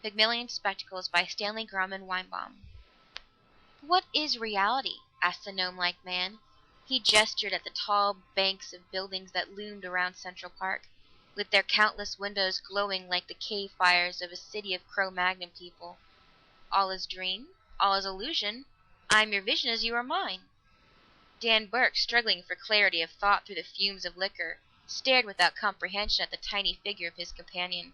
Pygmalion Spectacles by Stanley Grauman Weinbaum. What is reality? Asked the gnome-like man. He gestured at the tall banks of buildings that loomed around Central Park, with their countless windows glowing like the cave fires of a city of Cro-Magnon people. All is dream, all is illusion. I am your vision as you are mine. Dan Burke, struggling for clarity of thought through the fumes of liquor, stared without comprehension at the tiny figure of his companion.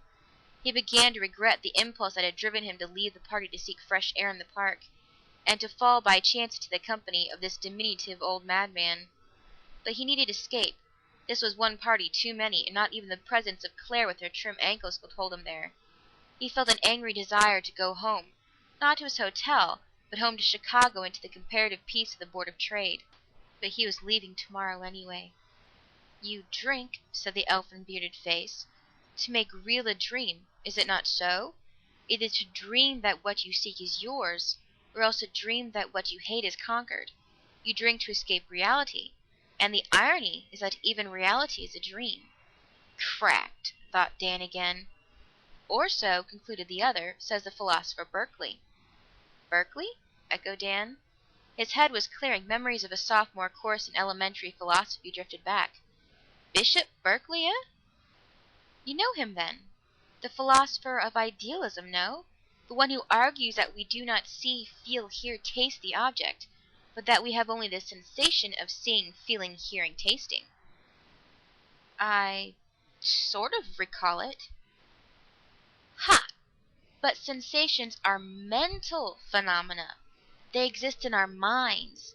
He began to regret the impulse that had driven him to leave the party to seek fresh air in the park, and to fall by chance into the company of this diminutive old madman. But he needed escape. This was one party too many, and not even the presence of Claire with her trim ankles could hold him there. He felt an angry desire to go home, not to his hotel, but home to Chicago and to the comparative peace of the Board of Trade. But he was leaving tomorrow anyway. You drink, said the elfin-bearded face, to make real a dream, is it not so? It is to dream that what you seek is yours, or else to dream that what you hate is conquered. You drink to escape reality, and the irony is that even reality is a dream. Cracked, thought Dan again. Or so, concluded the other, says the philosopher Berkeley. Berkeley? Echoed Dan. His head was clearing. Memories of a sophomore course in elementary philosophy drifted back. Bishop Berkeley, eh? You know him, then? The philosopher of idealism, no? The one who argues that we do not see, feel, hear, taste the object, but that we have only the sensation of seeing, feeling, hearing, tasting. I sort of recall it. Ha! But sensations are mental phenomena. They exist in our minds.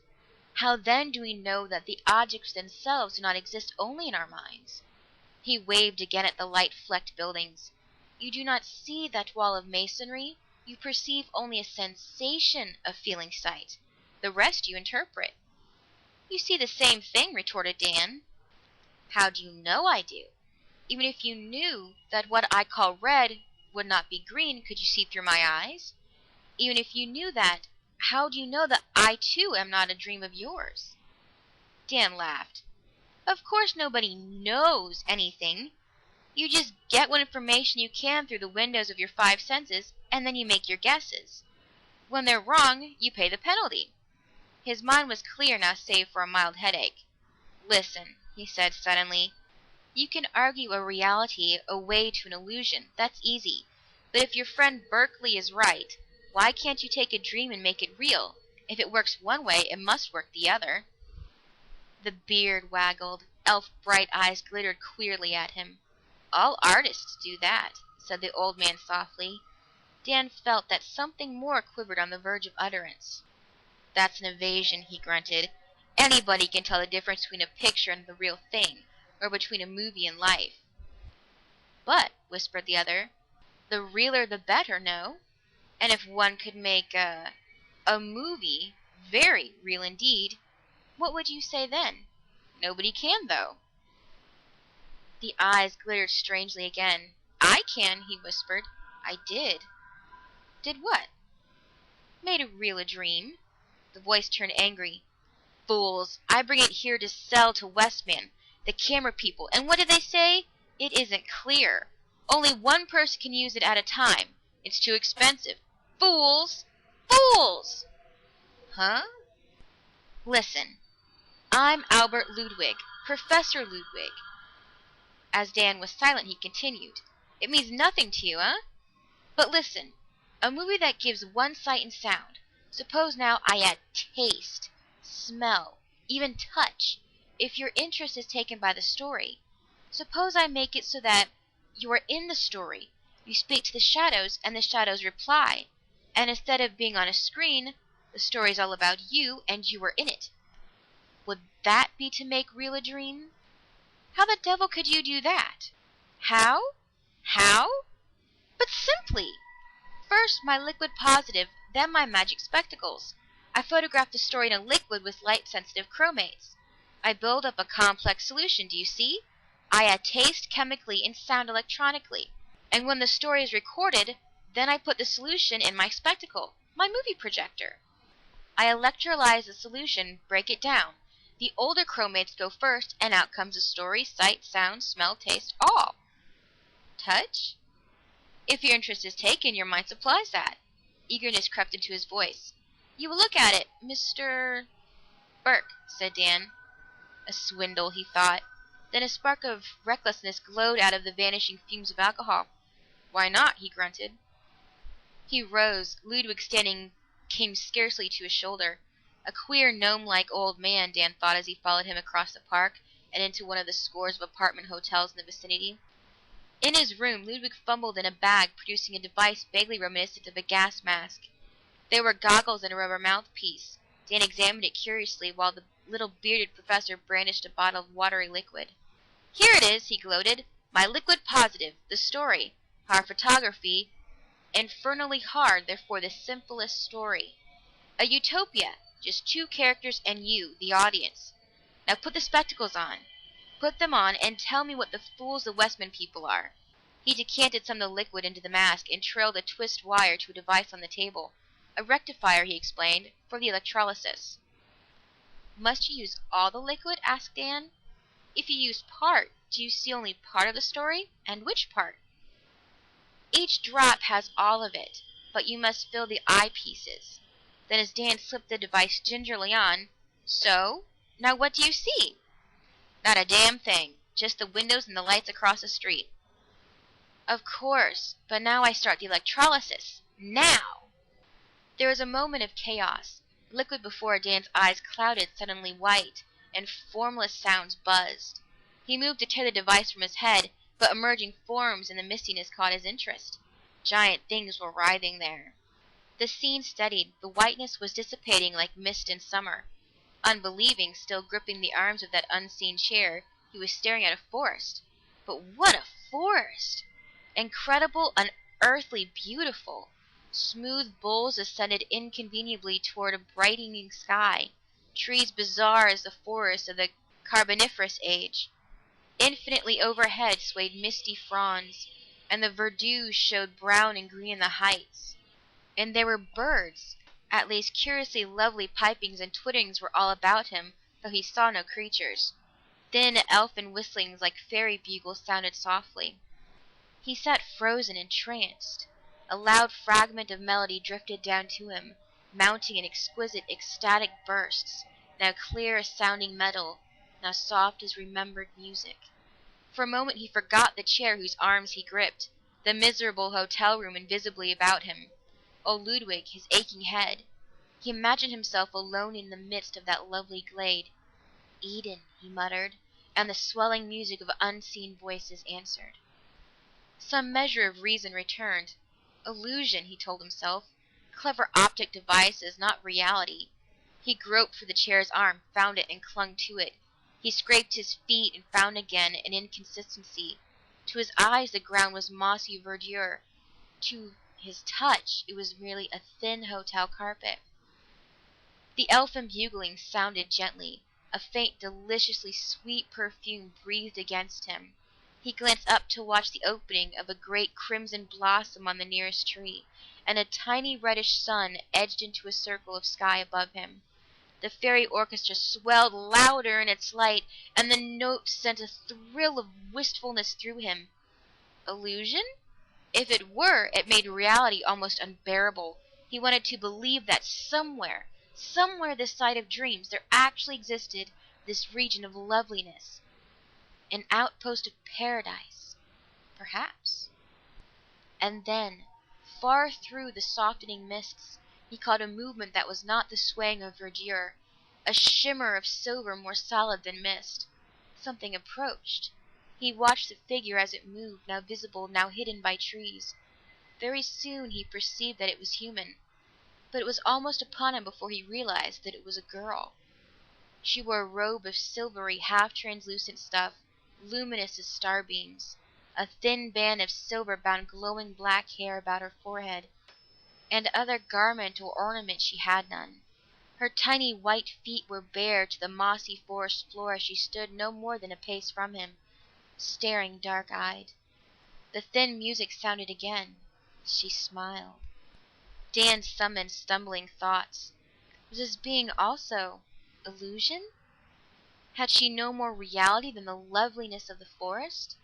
How then do we know that the objects themselves do not exist only in our minds? He waved again at the light-flecked buildings. You do not see that wall of masonry. You perceive only a sensation of feeling sight. The rest you interpret. You see the same thing, retorted Dan. How do you know I do? Even if you knew that what I call red would not be green, could you see through my eyes? Even if you knew that, how do you know that I too am not a dream of yours? Dan laughed. Of course nobody knows anything. You just get what information you can through the windows of your five senses, and then you make your guesses. When they're wrong, you pay the penalty. His mind was clear now save for a mild headache. Listen, he said suddenly. You can argue a reality away to an illusion. That's easy. But if your friend Berkeley is right, why can't you take a dream and make it real? If it works one way, it must work the other. The beard waggled. Elf bright eyes glittered queerly at him. All artists do that, said the old man softly. Dan felt that something more quivered on the verge of utterance. That's an evasion, he grunted. Anybody can tell the difference between a picture and the real thing, or between a movie and life. But, whispered the other, the realer the better, no? And if one could make a movie very real indeed, what would you say then? Nobody can, though. The eyes glittered strangely again. I can, he whispered. I did. Did what? Made real a dream. The voice turned angry. Fools, I bring it here to sell to Westman, the camera people, and what did they say? It isn't clear. Only one person can use it at a time. It's too expensive. Fools! Fools! Huh? Listen. I'm Albert Ludwig, Professor Ludwig. As Dan was silent, he continued. It means nothing to you, huh? But listen. A movie that gives one sight and sound. Suppose now I add taste, smell, even touch, if your interest is taken by the story. Suppose I make it so that you are in the story. You speak to the shadows, and the shadows reply. And instead of being on a screen, the story is all about you, and you are in it. Would that be to make real a dream? How the devil could you do that? How? How? But simply. First my liquid positive, then my magic spectacles. I photograph the story in a liquid with light-sensitive chromates. I build up a complex solution, do you see? I add taste chemically and sound electronically. And when the story is recorded, then I put the solution in my spectacle, my movie projector. I electrolyze the solution, break it down. The older chromates go first, and out comes the story, sight, sound, smell, taste, all. Touch? If your interest is taken, your mind supplies that. Eagerness crept into his voice. You will look at it, Mr. Burke, said Dan. A swindle, he thought. Then a spark of recklessness glowed out of the vanishing fumes of alcohol. Why not? He grunted. He rose. Ludwig standing came scarcely to his shoulder. A queer, gnome-like old man, Dan thought as he followed him across the park and into one of the scores of apartment hotels in the vicinity. In his room, Ludwig fumbled in a bag, producing a device vaguely reminiscent of a gas mask. There were goggles and a rubber mouthpiece. Dan examined it curiously while the little bearded professor brandished a bottle of watery liquid. Here it is, he gloated. My liquid positive, the story. Hard photography, infernally hard, therefore the simplest story. A utopia, just two characters and you, the audience. Now put the spectacles on. Put them on and tell me what the fools the Westman people are. He decanted some of the liquid into the mask and trailed a twist wire to a device on the table. A rectifier, he explained, for the electrolysis. Must you use all the liquid? Asked Dan. If you use part, do you see only part of the story? And which part? Each drop has all of it, but you must fill the eyepieces. Then as Dan slipped the device gingerly on, so, now what do you see? Not a damn thing, just the windows and the lights across the street. Of course, but now I start the electrolysis. Now! There was a moment of chaos. Liquid before Dan's eyes clouded suddenly white, and formless sounds buzzed. He moved to tear the device from his head, but emerging forms in the mistiness caught his interest. Giant things were writhing there. The scene steadied. The whiteness was dissipating like mist in summer. Unbelieving, still gripping the arms of that unseen chair, he was staring at a forest. But what a forest! Incredible, unearthly, beautiful. Smooth boles ascended inconveniently toward a brightening sky. Trees bizarre as the forests of the Carboniferous age. Infinitely overhead swayed misty fronds, and the verdure showed brown and green in the heights. And there were birds. At least curiously lovely pipings and twitterings were all about him, though he saw no creatures. Thin elfin whistlings like fairy bugles sounded softly. He sat frozen, entranced. A loud fragment of melody drifted down to him, mounting in exquisite, ecstatic bursts, now clear as sounding metal, now soft as remembered music. For a moment he forgot the chair whose arms he gripped, the miserable hotel room invisibly about him, old Ludwig, his aching head. He imagined himself alone in the midst of that lovely glade. Eden, he muttered, and the swelling music of unseen voices answered. Some measure of reason returned. Illusion, he told himself. Clever optic devices, not reality. He groped for the chair's arm, found it, and clung to it. He scraped his feet and found again an inconsistency. To his eyes the ground was mossy verdure. To his touch it was merely a thin hotel carpet. The elfin bugling sounded gently. A faint, deliciously sweet perfume breathed against him. He glanced up to watch the opening of a great crimson blossom on the nearest tree, and a tiny reddish sun edged into a circle of sky above him. The fairy orchestra swelled louder in its light, and the notes sent a thrill of wistfulness through him. Illusion? If it were, it made reality almost unbearable. He wanted to believe that somewhere this side of dreams, there actually existed this region of loveliness. An outpost of paradise, perhaps. And then, far through the softening mists, he caught a movement that was not the swaying of verdure, a shimmer of silver more solid than mist. Something approached. He watched the figure as it moved, now visible, now hidden by trees. Very soon he perceived that it was human, but it was almost upon him before he realized that it was a girl. She wore a robe of silvery, half-translucent stuff, luminous as starbeams. A thin band of silver bound glowing black hair about her forehead, and other garment or ornament she had none. Her tiny white feet were bare to the mossy forest floor as she stood no more than a pace from him, staring dark-eyed. The thin music sounded again. She smiled. Dan summoned stumbling thoughts. Was this being also illusion? Had she no more reality than the loveliness of the forest?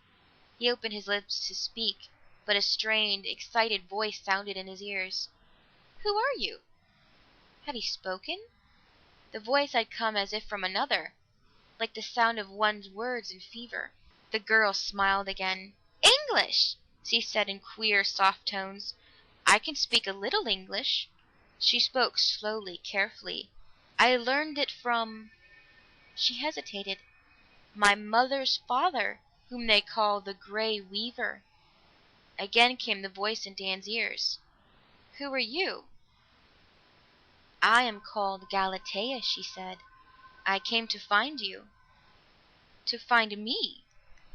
He opened his lips to speak, but a strained, excited voice sounded in his ears. "Who are you?" Had he spoken? The voice had come as if from another, like the sound of one's words in fever. The girl smiled again. "English!" she said in queer, soft tones. "I can speak a little English." She spoke slowly, carefully. "I learned it from—" She hesitated. "My mother's father, whom they call the Grey Weaver." Again came the voice in Dan's ears. "Who are you?" "I am called Galatea," she said. "I came to find you." "To find me?"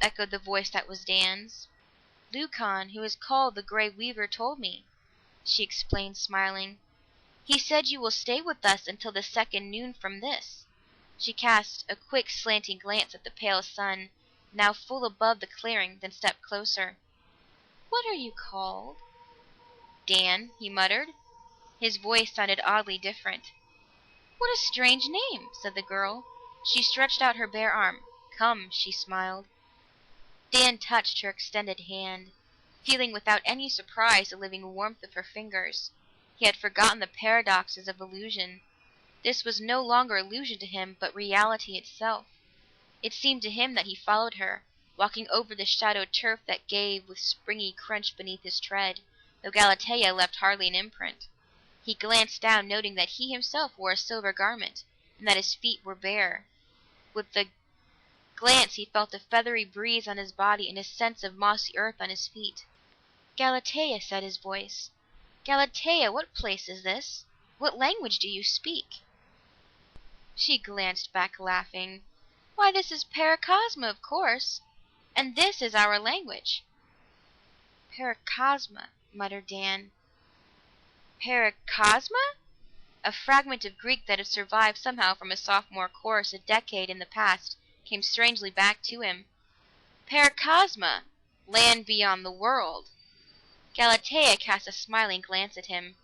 echoed the voice that was Dan's. "Lucan, who is called the Grey Weaver, told me," she explained, smiling. "He said you will stay with us until the second noon from this." She cast a quick, slanting glance at the pale sun, now full above the clearing, then stepped closer. "What are you called?" "Dan," he muttered. His voice sounded oddly different. "What a strange name," said the girl. She stretched out her bare arm. "Come," she smiled. Dan touched her extended hand, feeling without any surprise the living warmth of her fingers. He had forgotten the paradoxes of illusion. This was no longer illusion to him, but reality itself. It seemed to him that he followed her, walking over the shadowed turf that gave with springy crunch beneath his tread, though Galatea left hardly an imprint. He glanced down, noting that he himself wore a silver garment, and that his feet were bare. With the glance he felt a feathery breeze on his body and a sense of mossy earth on his feet. "Galatea," said his voice. "Galatea, what place is this? What language do you speak?" She glanced back, laughing. "Why, this is Paracosma, of course. And this is our language." "Paracosma," muttered Dan. "Paracosma?" A fragment of Greek that had survived somehow from a sophomore course a decade in the past came strangely back to him. "Paracosma, land beyond the world." Galatea cast a smiling glance at him.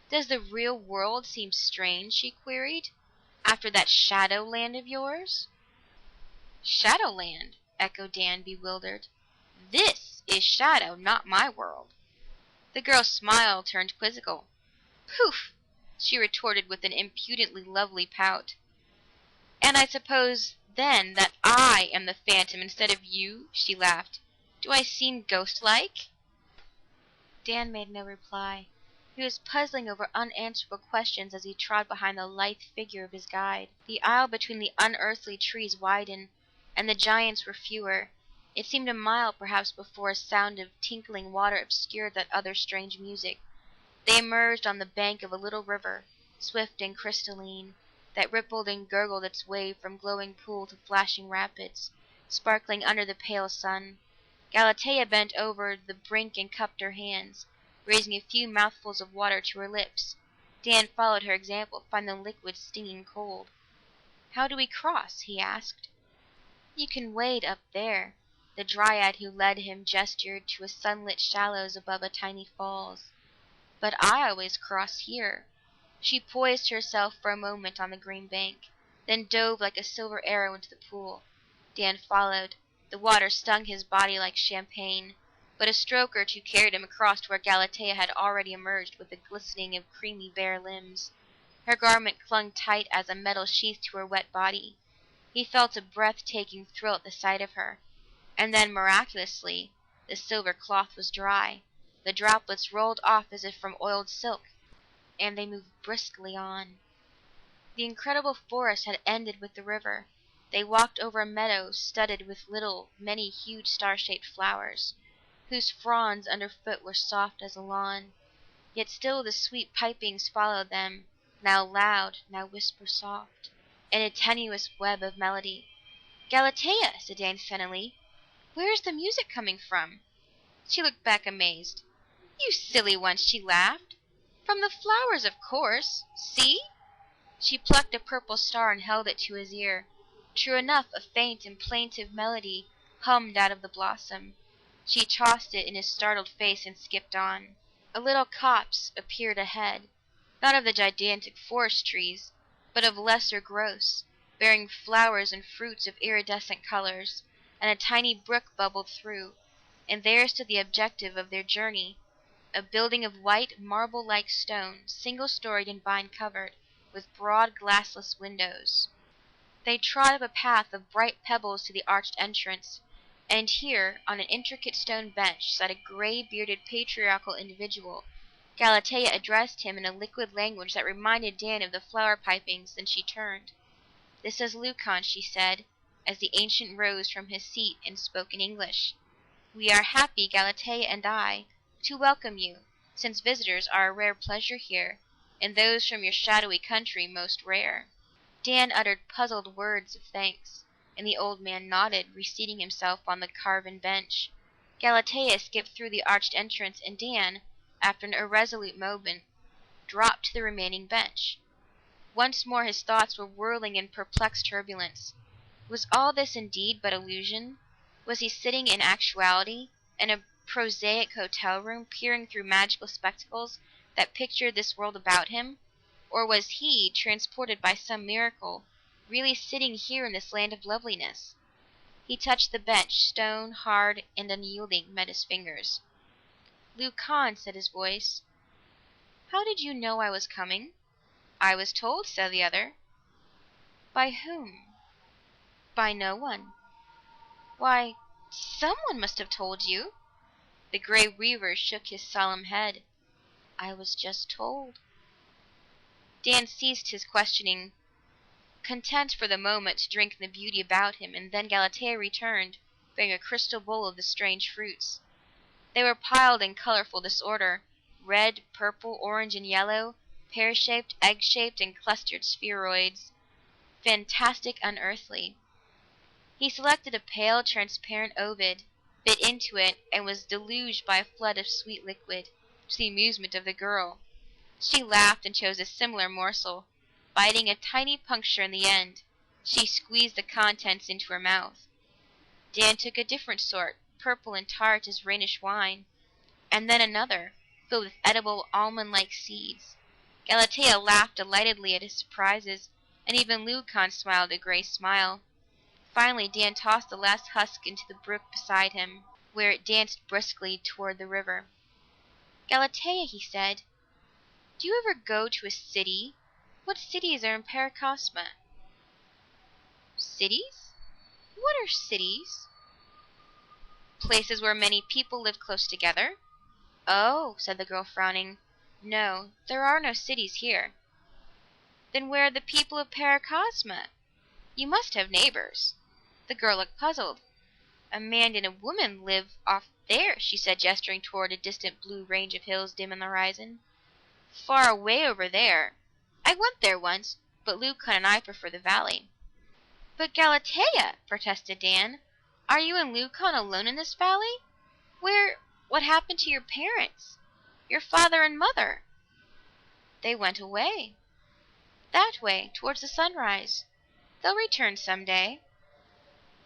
"Does the real world seem strange," she queried, "after that shadowland of yours?" "Shadowland?" echoed Dan, bewildered. "This is shadow, not my world." The girl's smile turned quizzical. "Poof!" she retorted with an impudently lovely pout. "And I suppose, then, that I am the phantom instead of you?" she laughed. "Do I seem ghost-like?" Dan made no reply. He was puzzling over unanswerable questions as he trod behind the lithe figure of his guide. The aisle between the unearthly trees widened, and the giants were fewer. It seemed a mile, perhaps, before a sound of tinkling water obscured that other strange music. They emerged on the bank of a little river, swift and crystalline, that rippled and gurgled its way from glowing pool to flashing rapids, sparkling under the pale sun. Galatea bent over the brink and cupped her hands, raising a few mouthfuls of water to her lips. Dan followed her example, finding the liquid stinging cold. "How do we cross?" he asked. "You can wade up there." The dryad who led him gestured to a sunlit shallows above a tiny falls. "But I always cross here." She poised herself for a moment on the green bank, then dove like a silver arrow into the pool. Dan followed. The water stung his body like champagne, but a stroke or two carried him across to where Galatea had already emerged with a glistening of creamy bare limbs. Her garment clung tight as a metal sheath to her wet body. He felt a breathtaking thrill at the sight of her. And then, miraculously, the silver cloth was dry. The droplets rolled off as if from oiled silk, and they moved briskly on. The incredible forest had ended with the river. They walked over a meadow studded with little, many hued star-shaped flowers, whose fronds underfoot were soft as a lawn. Yet still the sweet pipings followed them, now loud, now whisper soft, in a tenuous web of melody. "Galatea," said Dan suddenly, "where is the music coming from?" She looked back amazed. "You silly one," she laughed. "From the flowers, of course. See?" She plucked a purple star and held it to his ear. True enough, a faint and plaintive melody hummed out of the blossom. She tossed it in his startled face and skipped on. A little copse appeared ahead, not of the gigantic forest trees, but of lesser growths, bearing flowers and fruits of iridescent colors, and a tiny brook bubbled through. and there stood the objective of their journey, a building of white, marble-like stone, single-storied and vine-covered, with broad glassless windows. They trod up a path of bright pebbles to the arched entrance, and here, on an intricate stone bench, sat a gray-bearded patriarchal individual. Galatea addressed him in a liquid language that reminded Dan of the flower pipings, then she turned. "This is Leucon," she said, as the ancient rose from his seat and spoke in English. "We are happy, Galatea and I, to welcome you, since visitors are a rare pleasure here, and those from your shadowy country most rare." Dan uttered puzzled words of thanks, and the old man nodded, reseating himself on the carven bench. Galatea skipped through the arched entrance, and Dan, after an irresolute moment, dropped to the remaining bench. Once more his thoughts were whirling in perplexed turbulence. Was all this indeed but illusion? Was he sitting in actuality, in a prosaic hotel room, peering through magical spectacles that pictured this world about him? Or was he, transported by some miracle, really sitting here in this land of loveliness? He touched the bench, stone, hard, and unyielding, met his fingers. "Leucon," said his voice. "How did you know I was coming?" "I was told," said the other. "By whom?" "By no one." "Why, someone must have told you." The gray weaver shook his solemn head. "I was just told." Dan ceased his questioning, content for the moment to drink in the beauty about him, and then Galatea returned, bearing a crystal bowl of the strange fruits. They were piled in colorful disorder, red, purple, orange, and yellow, pear-shaped, egg-shaped, and clustered spheroids, fantastic, unearthly. He selected a pale, transparent ovid, bit into it, and was deluged by a flood of sweet liquid, to the amusement of the girl. She laughed and chose a similar morsel. Biting a tiny puncture in the end, she squeezed the contents into her mouth. Dan took a different sort, purple and tart as Rhenish wine, and then another, filled with edible almond-like seeds. Galatea laughed delightedly at his surprises, and even Leucon smiled a gray smile. Finally, Dan tossed the last husk into the brook beside him, where it danced briskly toward the river. "Galatea," he said, "do you ever go to a city? What cities are in Paracosma?" "Cities? What are cities?" "Places where many people live close together." "Oh," said the girl, frowning. "No, there are no cities here." "Then where are the people of Paracosma? You must have neighbors." The girl looked puzzled. "A man and a woman live off there," she said, gesturing toward a distant blue range of hills dim in the horizon. "Far away over there. I went there once, but Leucon and I prefer the valley." "But Galatea," protested Dan, "are you and Leucon alone in this valley? What happened to your parents? Your father and mother?" "They went away. That way, towards the sunrise. They'll return some day."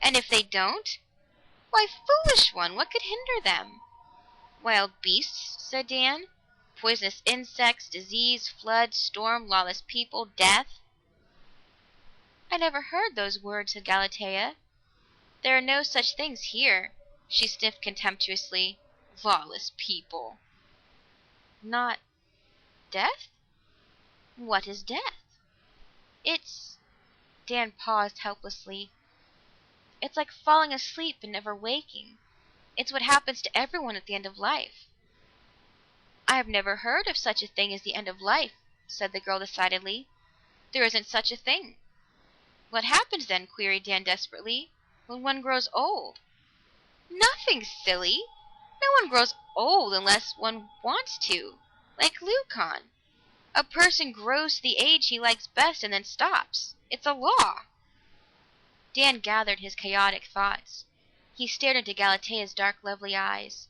"And if they don't?" "Why, foolish one, what could hinder them?" "Wild beasts," said Dan. "Poisonous insects, disease, flood, storm, lawless people, death." "I never heard those words," said Galatea. "There are no such things here." She sniffed contemptuously. "Lawless people." "Not death? What is death?" "It's..." Dan paused helplessly. "It's like falling asleep and never waking. It's what happens to everyone at the end of life." "I have never heard of such a thing as the end of life," said the girl decidedly. "There isn't such a thing." "What happens then?" queried Dan desperately. "When one grows old?" "Nothing, silly! No one grows old unless one wants to, like Leucon. A person grows to the age he likes best and then stops. It's a law." Dan gathered his chaotic thoughts. He stared into Galatea's dark, lovely eyes.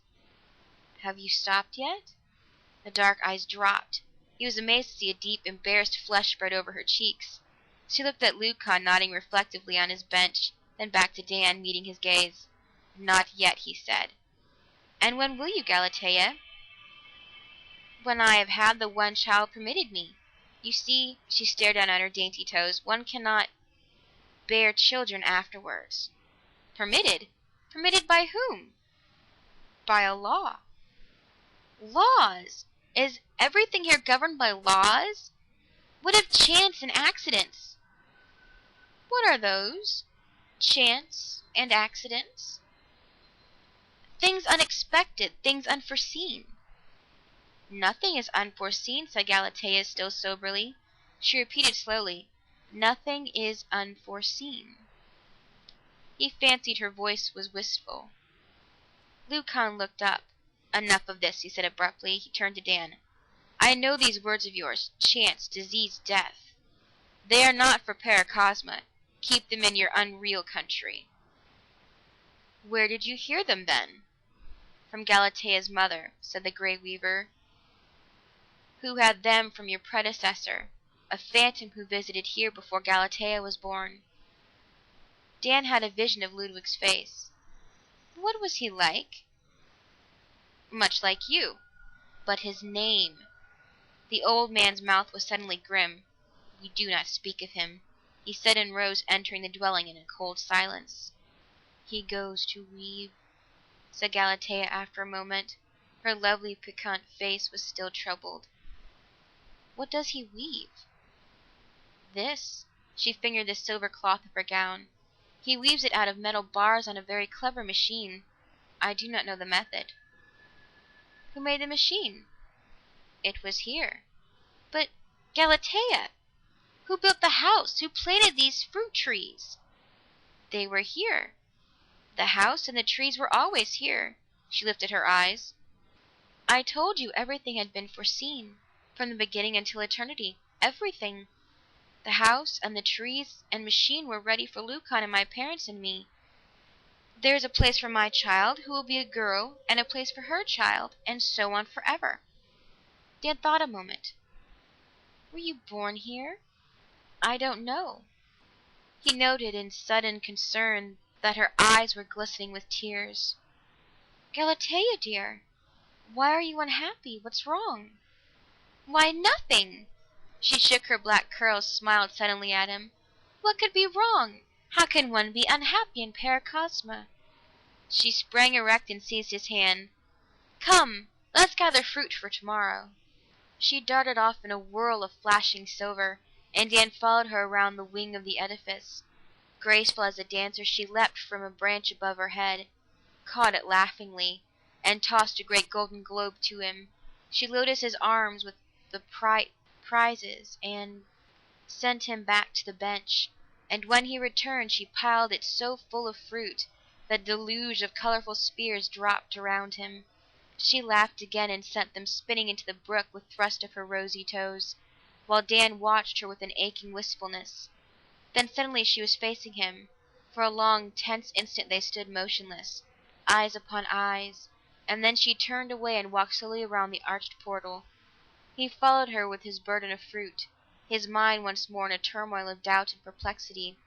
"Have you stopped yet?" The dark eyes dropped. He was amazed to see a deep, embarrassed flush spread over her cheeks. She looked at Leucon, nodding reflectively on his bench, then back to Dan, meeting his gaze. "Not yet," he said. "And when will you, Galatea?" "When I have had the one child permitted me. You see," she stared down at her dainty toes, "one cannot bear children afterwards." "Permitted? Permitted by whom?" by a law. Laws? Is everything here governed by laws? What of chance and accidents? What are those? Chance and accidents? Things unexpected, things unforeseen. Nothing is unforeseen, said Galatea still soberly. She repeated slowly, nothing is unforeseen. He fancied her voice was wistful. Lucan looked up. Enough of this, he said abruptly. He turned to Dan. I know these words of yours, chance, disease, death. They are not for Paracosma. Keep them in your unreal country. Where did you hear them, then? From Galatea's mother, said the Grey Weaver, who had them from your predecessor, a phantom who visited here before Galatea was born. Dan had a vision of Ludwig's face. What was he like? Much like you. But his name. The old man's mouth was suddenly grim. We do not speak of him, he said and rose, entering the dwelling in a cold silence. He goes to weave, said Galatea after a moment. Her lovely, piquant face was still troubled. What does he weave? This. She fingered the silver cloth of her gown. He weaves it out of metal bars on a very clever machine. I do not know the method. Who made the machine? It was here. But, Galatea, who built the house? Who planted these fruit trees? They were here. The house and the trees were always here. She lifted her eyes. I told you everything had been foreseen, from the beginning until eternity. Everything. The house and the trees and machine were ready for Lucan and my parents and me. There is a place for my child, who will be a girl, and a place for her child, and so on forever. Dan thought a moment. Were you born here? I don't know. He noted in sudden concern that her eyes were glistening with tears. Galatea, dear, why are you unhappy? What's wrong? Why, nothing! She shook her black curls, smiled suddenly at him. What could be wrong? How can one be unhappy in Paracosma? She sprang erect and seized his hand. Come, let's gather fruit for tomorrow. She darted off in a whirl of flashing silver, and Dan followed her around the wing of the edifice. Graceful as a dancer, she leapt from a branch above her head, caught it laughingly, and tossed a great golden globe to him. She loaded his arms with the prizes and sent him back to the bench, and when he returned she piled it so full of fruit that a deluge of colorful spears dropped around him. She laughed again and sent them spinning into the brook with thrust of her rosy toes, while Dan watched her with an aching wistfulness. Then suddenly she was facing him. For a long, tense instant they stood motionless, eyes upon eyes, and then she turned away and walked slowly around the arched portal. He followed her with his burden of fruit, his mind once more in a turmoil of doubt and perplexity.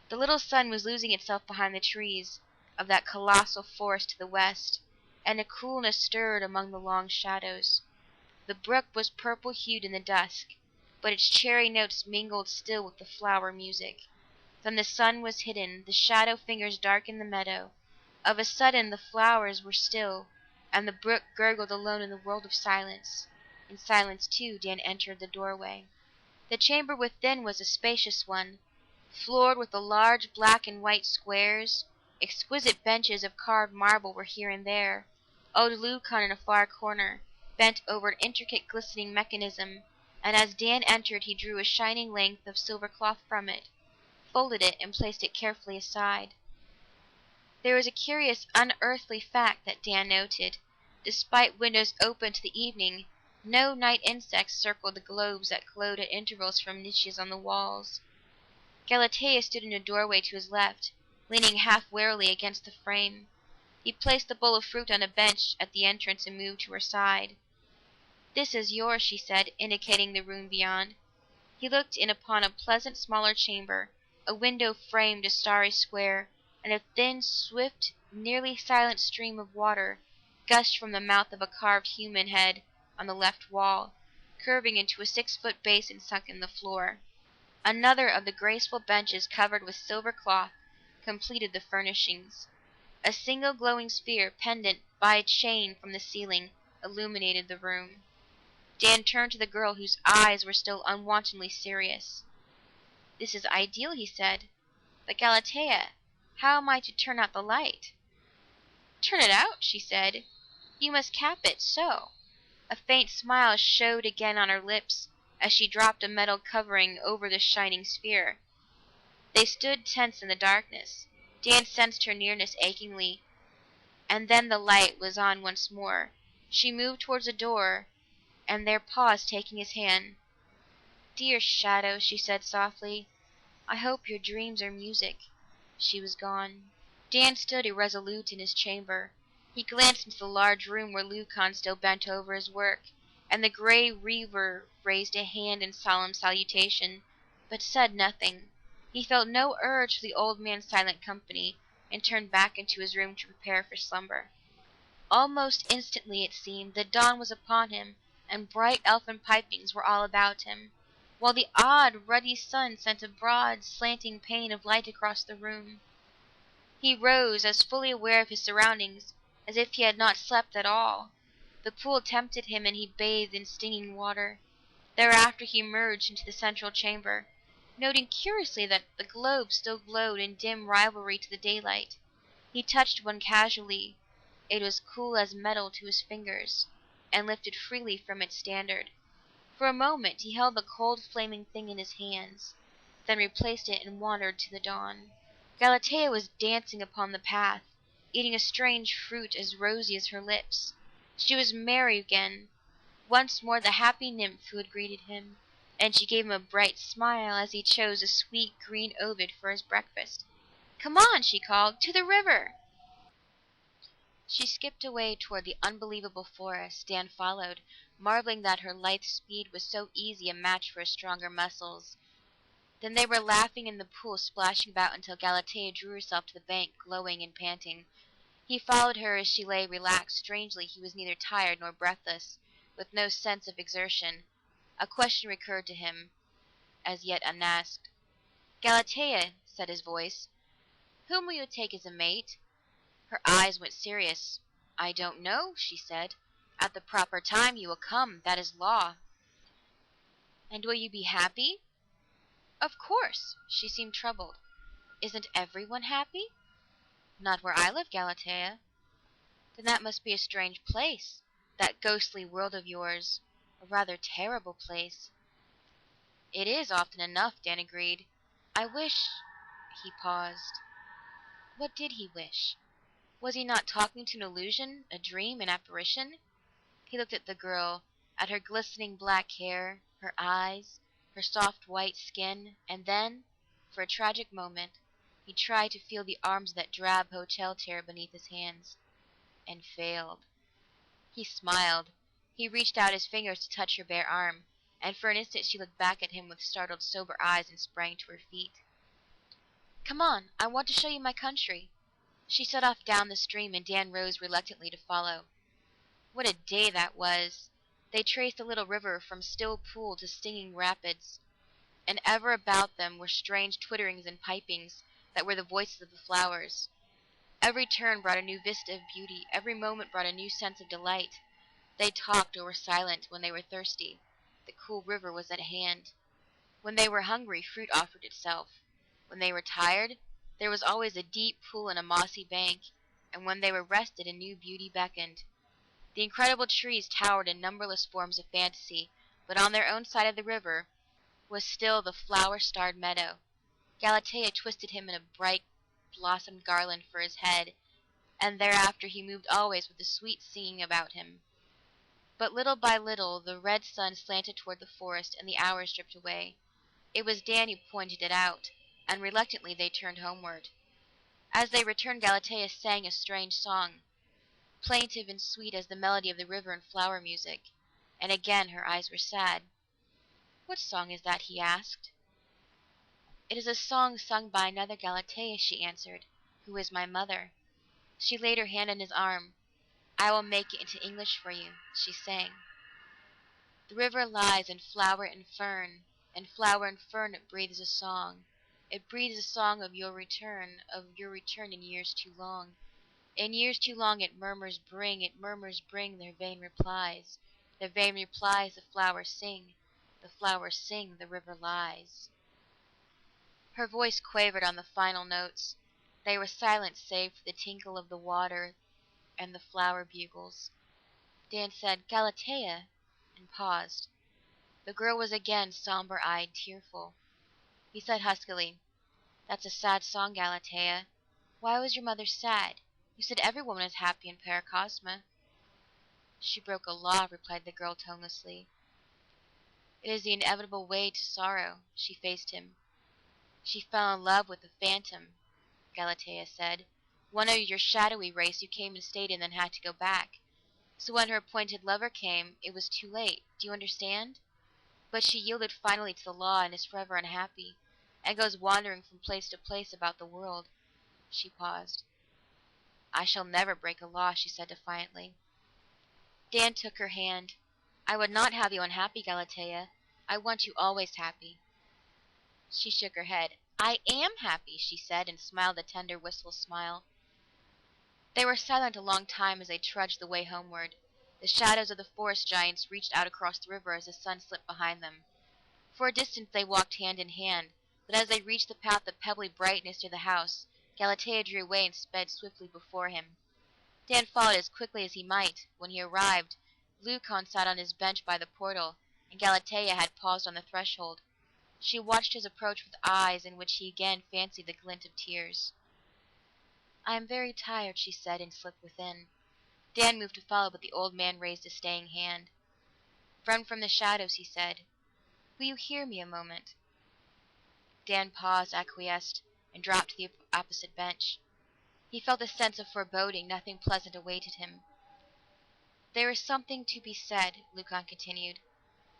The little sun was losing itself behind the trees of that colossal forest to the west, and a coolness stirred among the long shadows. The brook was purple-hued in the dusk, but its cherry notes mingled still with the flower music. Then the sun was hidden, the shadow fingers darkened the meadow. Of a sudden the flowers were still, and the brook gurgled alone in the world of silence. In silence, too, Dan entered the doorway. The chamber within was a spacious one, floored with the large black and white squares. Exquisite benches of carved marble were here and there. Old Lucan in a far corner bent over an intricate glistening mechanism, and as Dan entered he drew a shining length of silver cloth from it, folded it, and placed it carefully aside. There was a curious, unearthly fact that Dan noted. Despite windows open to the evening, no night insects circled the globes that glowed at intervals from niches on the walls. Galatea stood in a doorway to his left, leaning half warily against the frame. He placed the bowl of fruit on a bench at the entrance and moved to her side. This is yours, she said, indicating the room beyond. He looked in upon a pleasant smaller chamber, a window framed a starry square, and a thin, swift, nearly silent stream of water gushed from the mouth of a carved human head on the left wall, curving into a 6-foot basin sunk in the floor. Another of the graceful benches covered with silver cloth completed the furnishings. A single glowing sphere pendant by a chain from the ceiling, illuminated the room. Dan turned to the girl whose eyes were still unwontedly serious. "This is ideal," he said. "But Galatea, how am I to turn out the light?" "Turn it out," she said. "You must cap it, so." A faint smile showed again on her lips as she dropped a metal covering over the shining sphere. They stood tense in the darkness. Dan sensed her nearness achingly, and then the light was on once more. She moved towards the door, and there paused, taking his hand. "Dear shadow," she said softly, "I hope your dreams are music." She was gone. Dan stood irresolute in his chamber. He glanced into the large room where Leucon still bent over his work, and the gray reaver raised a hand in solemn salutation, but said nothing. He felt no urge for the old man's silent company, and turned back into his room to prepare for slumber. Almost instantly, it seemed, the dawn was upon him, and bright elfin pipings were all about him, while the odd, ruddy sun sent a broad, slanting pane of light across the room. He rose, as fully aware of his surroundings as if he had not slept at all. The pool tempted him, and he bathed in stinging water. Thereafter he emerged into the central chamber, noting curiously that the globes still glowed in dim rivalry to the daylight. He touched one casually. It was cool as metal to his fingers, and lifted freely from its standard. For a moment he held the cold flaming thing in his hands, then replaced it and wandered to the dawn. Galatea was dancing upon the path, eating a strange fruit as rosy as her lips. She was merry again, once more the happy nymph who had greeted him, and she gave him a bright smile as he chose a sweet green ovid for his breakfast. "Come on," she called, "to the river!" She skipped away toward the unbelievable forest. Dan followed, marveling that her lithe speed was so easy a match for his stronger muscles. Then they were laughing in the pool, splashing about until Galatea drew herself to the bank, glowing and panting. He followed her as she lay relaxed. Strangely, he was neither tired nor breathless, with no sense of exertion. A question recurred to him, as yet unasked. "Galatea," said his voice, "whom will you take as a mate?" Her eyes went serious. "I don't know," she said. "At the proper time you will come. That is law." "And will you be happy?" "Of course." She seemed troubled. "Isn't everyone happy?" "Not where I live, Galatea." "Then that must be a strange place, that ghostly world of yours. A rather terrible place." "It is, often enough," Dan agreed. "I wish " He paused. What did he wish? Was he not talking to an illusion, a dream, an apparition? He looked at the girl, at her glistening black hair, her eyes, her soft white skin, and then, for a tragic moment, he tried to feel the arms of that drab hotel chair beneath his hands, and failed. He smiled. He reached out his fingers to touch her bare arm, and for an instant she looked back at him with startled, sober eyes and sprang to her feet. "Come on, I want to show you my country." She set off down the stream, and Dan rose reluctantly to follow. What a day that was! They traced the little river from still pool to stinging rapids, and ever about them were strange twitterings and pipings that were the voices of the flowers. Every turn brought a new vista of beauty, every moment brought a new sense of delight. They talked or were silent when they were thirsty. The cool river was at hand. When they were hungry, fruit offered itself. When they were tired, there was always a deep pool and a mossy bank, and when they were rested, a new beauty beckoned. The incredible trees towered in numberless forms of fantasy, but on their own side of the river was still the flower-starred meadow. Galatea twisted him in a bright blossomed garland for his head, and thereafter he moved always with a sweet singing about him. But little by little the red sun slanted toward the forest, and the hours dripped away. It was Dan who pointed it out, and reluctantly they turned homeward. As they returned, Galatea sang a strange song, plaintive and sweet as the melody of the river and flower music, and again her eyes were sad. "What song is that?" he asked. "It is a song sung by another Galatea," she answered, "who is my mother." She laid her hand on his arm. "I will make it into English for you," she sang. "The river lies in flower and fern, and flower and fern it breathes a song. It breathes a song of your return in years too long. In years too long it murmurs bring their vain replies. Their vain replies the flowers sing, the river lies. Her voice quavered on the final notes. They were silent save for the tinkle of the water and the flower bugles. Dan said, "Galatea," and paused. The girl was again somber-eyed, tearful. He said huskily, "That's a sad song, Galatea. Why was your mother sad? You said every woman is happy in Paracosma." "She broke a law," replied the girl tonelessly. "It is the inevitable way to sorrow." She faced him. "She fell in love with a phantom," Galatea said. "One of your shadowy race who came and stayed and then had to go back. So when her appointed lover came, it was too late. Do you understand? But she yielded finally to the law and is forever unhappy, and goes wandering from place to place about the world." She paused. "I shall never break a law," she said defiantly. Dan took her hand. "I would not have you unhappy, Galatea. I want you always happy." She shook her head. "I am happy," she said, and smiled a tender, wistful smile. They were silent a long time as they trudged the way homeward. The shadows of the forest giants reached out across the river as the sun slipped behind them. For a distance they walked hand in hand, but as they reached the path of pebbly brightness near the house, Galatea drew away and sped swiftly before him. Dan followed as quickly as he might. When he arrived, Lucan sat on his bench by the portal, and Galatea had paused on the threshold. She watched his approach with eyes in which he again fancied the glint of tears. "I am very tired," she said, and slipped within. Dan moved to follow, but the old man raised a staying hand. "Friend from the shadows," he said, "will you hear me a moment?" Dan paused, acquiesced, and dropped to the opposite bench. He felt a sense of foreboding. Nothing pleasant awaited him. "There is something to be said," Lucan continued,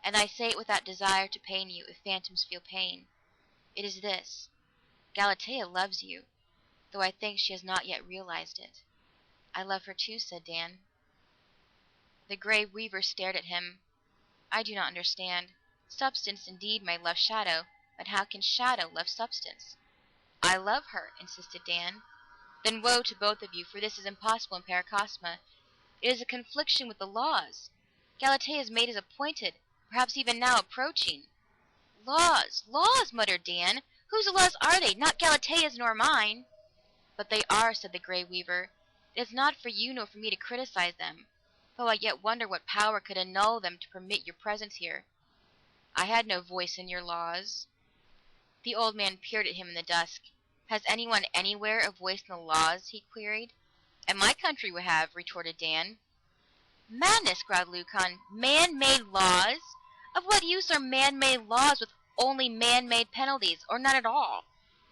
"and I say it without desire to pain you, if phantoms feel pain. It is this: Galatea loves you, though I think she has not yet realized it." "I love her too," said Dan. The Grey Weaver stared at him. "I do not understand. Substance indeed may love shadow, but how can shadow love substance?" "I love her," insisted Dan. "Then woe to both of you, for this is impossible in Paracosma. It is a confliction with the laws. Galatea's mate is appointed, perhaps even now approaching." "Laws, laws," muttered Dan. "Whose laws are they? Not Galatea's nor mine." "But they are," said the Grey Weaver. "It is not for you nor for me to criticize them, though I yet wonder what power could annul them to permit your presence here." "I had no voice in your laws." The old man peered at him in the dusk. "Has anyone anywhere a voice in the laws?" he queried. "And my country would have," retorted Dan. "Madness!" growled Lucan. "Man-made laws? Of what use are man-made laws with only man-made penalties, or none at all?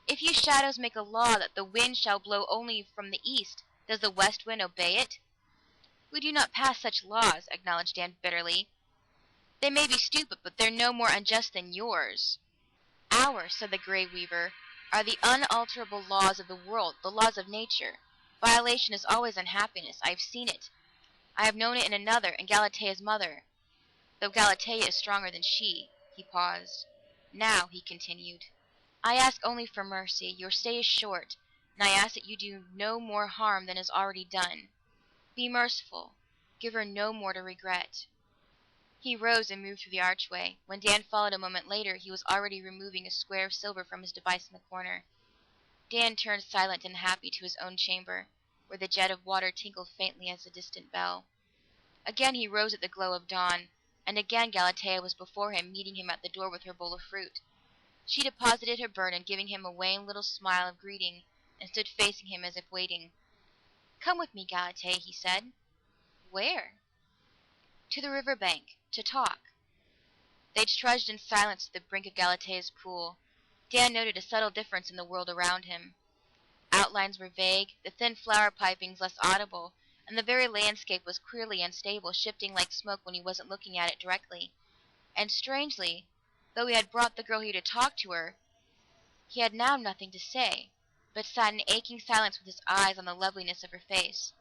If you shadows make a law that the wind shall blow only from the east, does the west wind obey it?" "We do not pass such laws," acknowledged Dan bitterly. "They may be stupid, but they're no more unjust than yours." "Ours," said the Grey Weaver, "are the unalterable laws of the world, the laws of nature. Violation is always unhappiness. I have seen it. I have known it in another, in Galatea's mother, though Galatea is stronger than she." He paused. "Now," he continued, "I ask only for mercy. Your stay is short, and I ask that you do no more harm than is already done. Be merciful. Give her no more to regret." He rose and moved through the archway. When Dan followed a moment later, he was already removing a square of silver from his device in the corner. Dan turned silent and happy to his own chamber, where the jet of water tinkled faintly as a distant bell. Again he rose at the glow of dawn, and again Galatea was before him, meeting him at the door with her bowl of fruit. She deposited her burden, giving him a wan little smile of greeting, and stood facing him as if waiting. "Come with me, Galatea," he said. "Where?" "To the river bank, to talk." They trudged in silence to the brink of Galatea's pool. Dan noted a subtle difference in the world around him. Outlines were vague, the thin flower pipings less audible, and the very landscape was queerly unstable, shifting like smoke when he wasn't looking at it directly. And strangely, though he had brought the girl here to talk to her, he had now nothing to say, but sat in aching silence with his eyes on the loveliness of her face.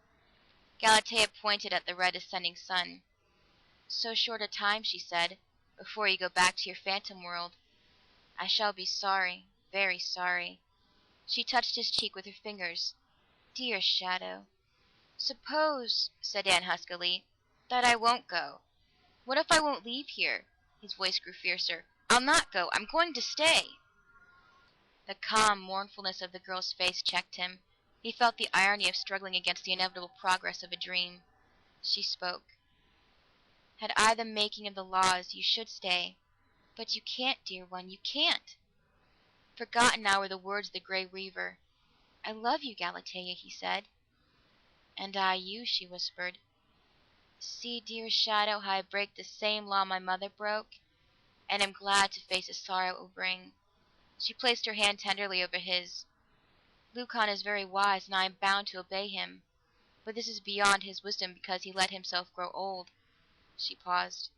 Galatea pointed at the red ascending sun. "So short a time," she said, "before you go back to your phantom world. I shall be sorry, very sorry." She touched his cheek with her fingers. "Dear shadow." Suppose, said Dan huskily, that I won't go. What if I won't leave here? His voice grew fiercer. I'll not go. I'm going to stay. The calm mournfulness of the girl's face checked him. He felt the irony of struggling against the inevitable progress of a dream. She spoke. Had I the making of the laws, you should stay. But you can't, dear one, you can't. Forgotten now were the words of the Grey Weaver. I love you, Galatea, he said. And I you, she whispered. See, dear shadow, how I break the same law my mother broke, and am glad to face the sorrow it will bring. She placed her hand tenderly over his. Lucan is very wise, and I am bound to obey him. But this is beyond his wisdom because he let himself grow old. She paused.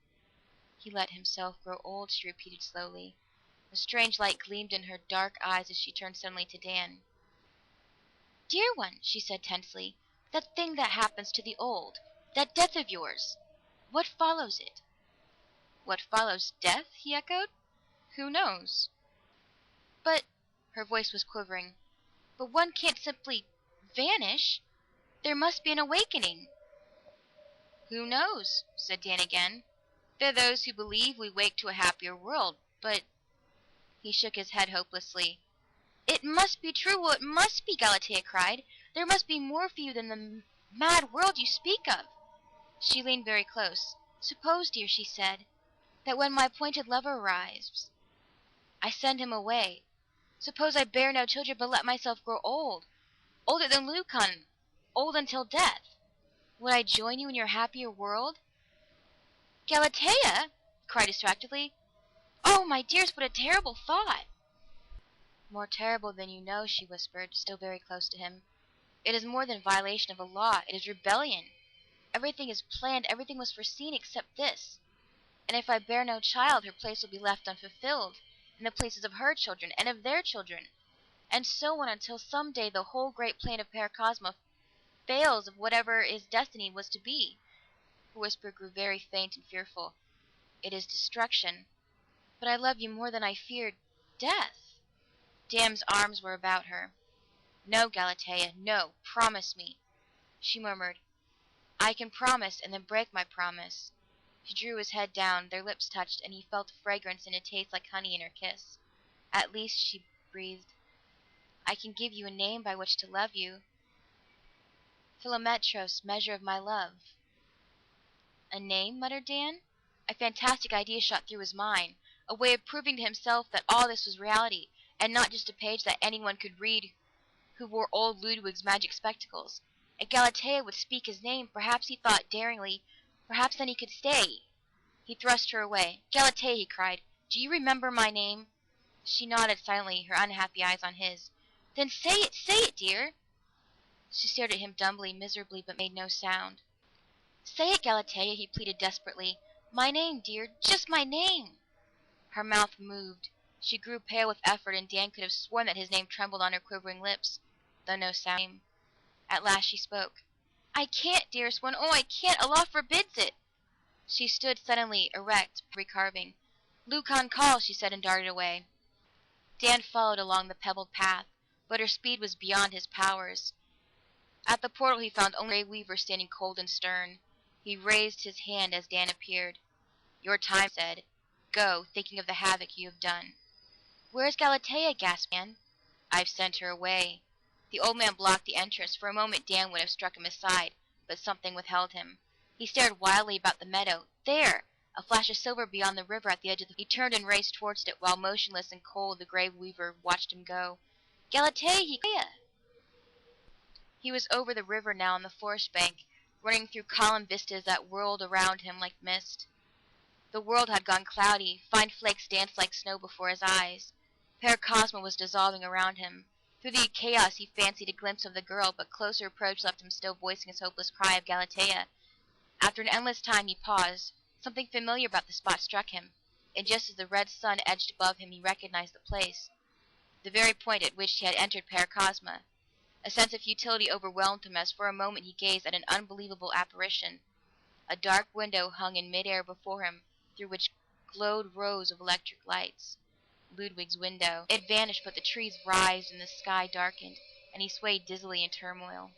He let himself grow old, she repeated slowly. A strange light gleamed in her dark eyes as she turned suddenly to Dan. Dear one, she said tensely, that thing that happens to the old, that death of yours, what follows it? What follows death? He echoed. Who knows? But, her voice was quivering, but one can't simply vanish. There must be an awakening. Who knows? Said Dan again. There are those who believe we wake to a happier world, but... He shook his head hopelessly. It must be true, well, it must be, Galatea cried. There must be more for you than the mad world you speak of. She leaned very close. Suppose, dear, she said, that when my appointed lover arrives, I send him away. Suppose I bear no children, but let myself grow old, older than Lucan, old until death. Would I join you in your happier world? Galatea! He cried distractedly. Oh, my dearest, what a terrible thought! More terrible than you know, she whispered, still very close to him. It is more than violation of a law. It is rebellion. Everything is planned, everything was foreseen except this. And if I bear no child, her place will be left unfulfilled, and the places of her children, and of their children, and so on until some day the whole great plan of Paracosma fails of whatever its destiny was to be. Her whisper grew very faint and fearful. It is destruction. But I love you more than I feared death. Dan's arms were about her. No, Galatea, no, promise me. She murmured, I can promise and then break my promise. She drew his head down, their lips touched, and he felt a fragrance and a taste like honey in her kiss. At least, she breathed, I can give you a name by which to love you. Philometros, measure of my love. A name, muttered Dan. A fantastic idea shot through his mind, a way of proving to himself that all this was reality, and not just a page that anyone could read who wore old Ludwig's magic spectacles. If Galatea would speak his name, perhaps he thought daringly, perhaps then he could stay. He thrust her away. Galatea, he cried, do you remember my name? She nodded silently, her unhappy eyes on his. Then say it, dear. She stared at him dumbly, miserably, but made no sound. Say it, Galatea, he pleaded desperately. My name, dear, just my name. Her mouth moved. She grew pale with effort, and Dan could have sworn that his name trembled on her quivering lips, though no sound came. At last she spoke. I can't, dearest one. Oh, I can't. Allah forbids it. She stood suddenly erect, recarving. Lucan calls, she said, and darted away. Dan followed along the pebbled path, but her speed was beyond his powers. At the portal he found only a weaver standing cold and stern. He raised his hand as Dan appeared. Your time, he said. Go, thinking of the havoc you have done. Where is Galatea? Gasped Dan. I've sent her away. The old man blocked the entrance. For a moment Dan would have struck him aside, but something withheld him. He stared wildly about the meadow. There! A flash of silver beyond the river at the edge of the... He turned and raced towards it, while motionless and cold the grey weaver watched him go. Galatea! He was over the river now on the forest bank, running through column vistas that whirled around him like mist. The world had gone cloudy. Fine flakes danced like snow before his eyes. Paracosma was dissolving around him. Through the chaos he fancied a glimpse of the girl, but closer approach left him still voicing his hopeless cry of Galatea. After an endless time he paused. Something familiar about the spot struck him, and just as the red sun edged above him he recognized the place, the very point at which he had entered Paracosma. A sense of futility overwhelmed him as for a moment he gazed at an unbelievable apparition. A dark window hung in mid-air before him, through which glowed rows of electric lights. Ludwig's window. It vanished, but the trees writhed and the sky darkened, and he swayed dizzily in turmoil.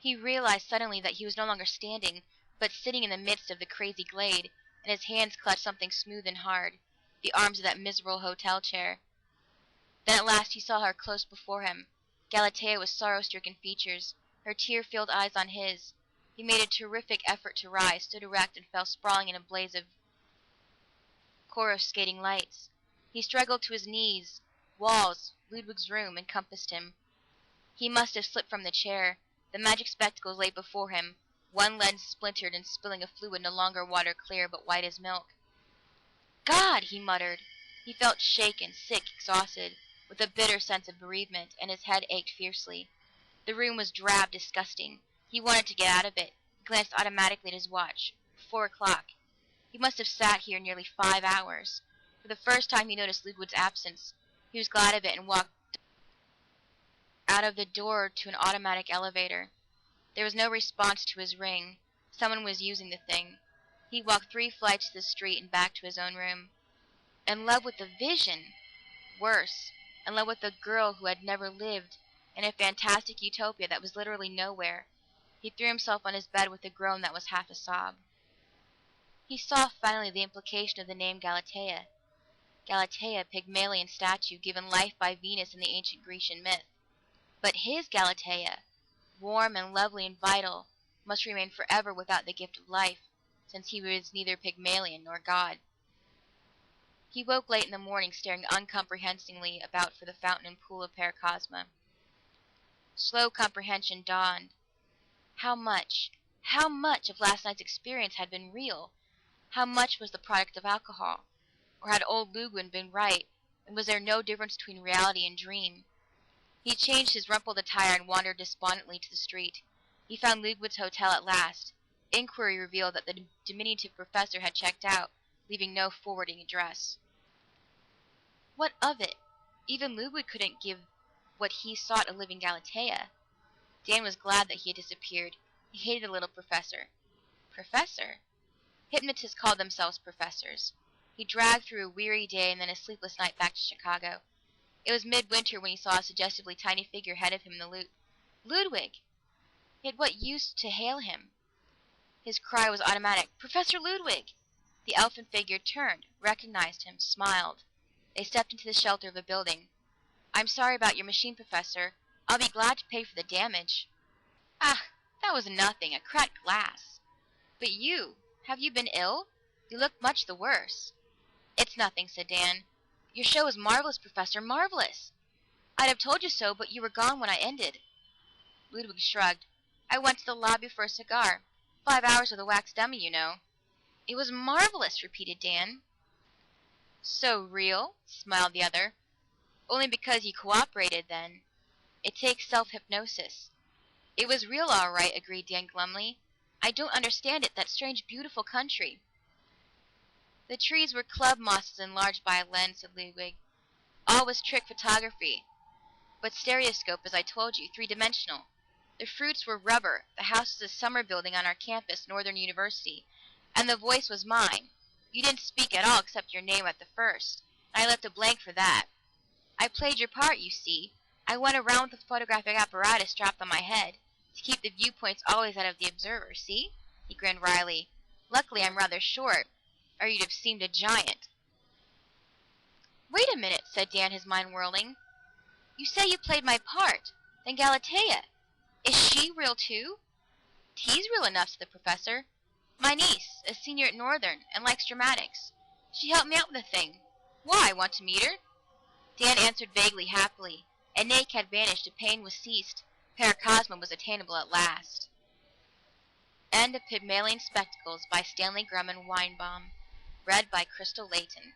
He realized suddenly that he was no longer standing, but sitting in the midst of the crazy glade, and his hands clutched something smooth and hard, the arms of that miserable hotel chair. Then at last he saw her close before him, Galatea with sorrow-stricken features, her tear-filled eyes on his. He made a terrific effort to rise, stood erect, and fell sprawling in a blaze of coruscating lights. He struggled to his knees. Walls, Ludwig's room, encompassed him. He must have slipped from the chair. The magic spectacles lay before him, one lens splintered and spilling a fluid no longer water clear but white as milk. "God!" he muttered. He felt shaken, sick, exhausted, with a bitter sense of bereavement, and his head ached fiercely. The room was drab, disgusting. He wanted to get out of it. He glanced automatically at his watch. 4 o'clock. He must have sat here nearly 5 hours. For the first time he noticed Ludwig's absence. He was glad of it and walked out of the door to an automatic elevator. There was no response to his ring. Someone was using the thing. He walked 3 flights to the street and back to his own room. In love with the vision! Worse, in love with a girl who had never lived, in a fantastic utopia that was literally nowhere. He threw himself on his bed with a groan that was half a sob. He saw finally the implication of the name Galatea. Galatea, Pygmalion statue given life by Venus in the ancient Grecian myth. But his Galatea, warm and lovely and vital, must remain forever without the gift of life, since he was neither Pygmalion nor God. He woke late in the morning, staring uncomprehensively about for the fountain and pool of Paracosma. Slow comprehension dawned. How much of last night's experience had been real? How much was the product of alcohol? Or had old Ludwig been right, and was there no difference between reality and dream? He changed his rumpled attire and wandered despondently to the street. He found Ludwig's hotel at last. Inquiry revealed that the diminutive professor had checked out, leaving no forwarding address. What of it? Even Ludwig couldn't give what he sought a living Galatea. Dan was glad that he had disappeared. He hated the little professor. Professor? Hypnotists called themselves professors. He dragged through a weary day and then a sleepless night back to Chicago. It was midwinter when he saw a suggestively tiny figure ahead of him in the loop. Ludwig! Yet what use to hail him? His cry was automatic. "Professor Ludwig!" The elfin figure turned, recognized him, smiled. They stepped into the shelter of a building. "I'm sorry about your machine, Professor. I'll be glad to pay for the damage." "Ah, that was nothing, a cracked glass. But you, have you been ill? You look much the worse." "It's nothing," said Dan. "Your show was marvelous, Professor, marvelous. I'd have told you so, but you were gone when I ended." Ludwig shrugged. "I went to the lobby for a cigar. 5 hours with a wax dummy, you know." "It was marvelous," repeated Dan. "So real?" smiled the other. "Only because you cooperated, then. It takes self-hypnosis." "It was real, all right," agreed Dan glumly. "I don't understand it, that strange, beautiful country." "The trees were club mosses enlarged by a lens," said Ludwig. "All was trick photography, but stereoscope, as I told you, 3-dimensional. The fruits were rubber, the house was a summer building on our campus, Northern University, and the voice was mine. You didn't speak at all except your name at the first, and I left a blank for that. I played your part, you see. I went around with the photographic apparatus strapped on my head, to keep the viewpoints always out of the observer, see?" He grinned wryly. "Luckily I'm rather short, or you'd have seemed a giant." "Wait a minute," said Dan, his mind whirling. "You say you played my part. Then Galatea, is she real too?" "Tea's real enough," said the professor. "My niece, a senior at Northern, and likes dramatics. She helped me out with the thing. Why, want to meet her?" Dan answered vaguely, happily. An ache had vanished, a pain was ceased. Paracosma was attainable at last. End of Pygmalion Spectacles by Stanley Grauman Weinbaum. Read by Crystal Layton.